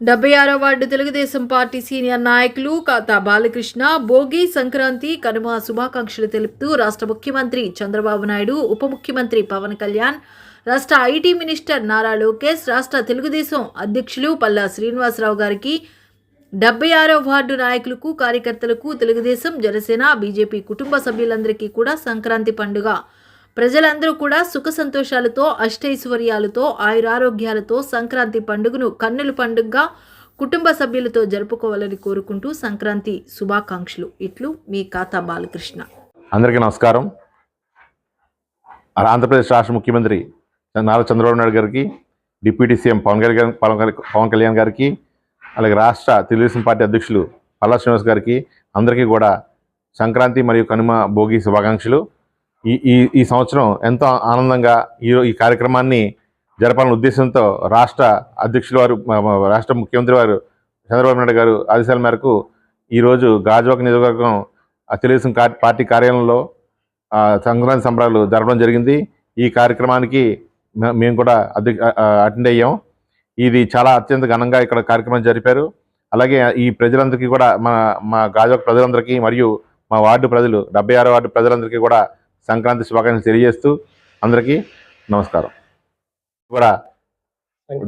76వ ward Telugu Desam party senior నాయకులు కాతా బాలకృష్ణ భోగి సంక్రాంతి కనుమ శుభాకాంక్షలు తెలుపుతూ రాష్ట్ర ముఖ్యమంత్రి చంద్రబాబు నాయుడు, ఉప ముఖ్యమంత్రి పవన్ కళ్యాణ్, రాష్ట్ర ఐటీ మినిస్టర్ నారా లోకేష్, రాష్ట్ర తెలుగుదేశం అధ్యక్షులు పల్లా శ్రీనివాసరావు గారికి, 76వ వార్డు నాయకులకు, కార్యకర్తలకు, తెలుగుదేశం, జనసేన, బీజేపీ కుటుంబ సభ్యులందరికీ కూడా సంక్రాంతి పండుగ ప్రజలందరూ కూడా సుఖ సంతోషాలతో, అష్టైశ్వర్యాలతో, ఆయురారోగ్యాలతో సంక్రాంతి పండుగను కన్నుల పండుగగా కుటుంబ సభ్యులతో జరుపుకోవాలని కోరుకుంటూ సంక్రాంతి శుభాకాంక్షలు. ఇట్లు మీ కాతా బాలకృష్ణ. అందరికీ నమస్కారం. ఆంధ్రప్రదేశ్ రాష్ట్ర ముఖ్యమంత్రి నారా చంద్రబాబు నాయుడు గారికి, డిప్యూటీ సీఎం పవన్ కళ్యాణ్ గారికి, అలాగే రాష్ట్ర తెలుగుదేశం పార్టీ అధ్యక్షులు పల్లా శ్రీనివాస్ గారికి అందరికీ కూడా సంక్రాంతి మరియు కనుమ భోగి శుభాకాంక్షలు. ఈ సంవత్సరం ఎంతో ఆనందంగా ఈ కార్యక్రమాన్ని జరపాలనే ఉద్దేశంతో రాష్ట్ర అధ్యక్షుల వారు, రాష్ట్ర ముఖ్యమంత్రి వారు చంద్రబాబు నాయుడు గారు ఆదేశాల మేరకు ఈరోజు గాజువాక నియోజకవర్గం తెలుగుదేశం పార్టీ కార్యాలయంలో సంక్రాంతి సంబరాలు జరపడం జరిగింది. ఈ కార్యక్రమానికి మేము కూడా అటెండ్ అయ్యాం. ఇది చాలా అత్యంత ఘనంగా ఇక్కడ కార్యక్రమం జరిపారు. అలాగే ఈ ప్రజలందరికీ కూడా మా గాజువాక ప్రజలందరికీ మరియు మా వార్డు ప్రజలు 76వ వార్డు ప్రజలందరికీ కూడా సంక్రాంతి శుభాకాంక్షలు తెలియజేస్తూ అందరికీ నమస్కారం. కూడా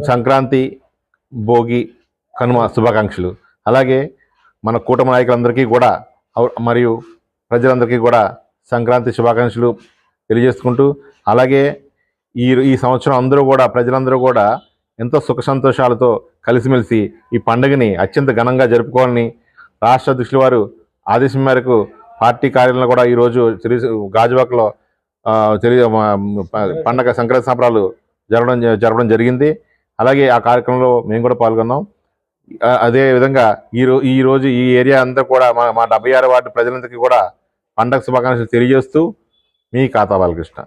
సంక్రాంతి భోగి కనుమ శుభాకాంక్షలు. అలాగే మన కూటమి నాయకులందరికీ కూడా మరియు ప్రజలందరికీ కూడా సంక్రాంతి శుభాకాంక్షలు తెలియజేసుకుంటూ, అలాగే ఈ సంవత్సరం అందరూ కూడా ప్రజలందరూ కూడా ఎంతో సుఖ సంతోషాలతో కలిసిమెలిసి ఈ పండుగని అత్యంత ఘనంగా జరుపుకోవాలని రాష్ట్ర అధ్యక్షుల వారు ఆదేశం మేరకు పార్టీ కార్యాలయంలో కూడా ఈరోజు గాజువాకలో పండగ సంక్రాంతి సంబరాలు జరపడం జరిగింది. అలాగే ఆ కార్యక్రమంలో మేము కూడా పాల్గొన్నాం. అదేవిధంగా ఈరోజు ఈ ఏరియా అంతా కూడా మా 76వ వార్డు ప్రజలందరికీ కూడా పండగ శుభాకాంక్షలు తెలియజేస్తూ మీ కాతా బాలకృష్ణ.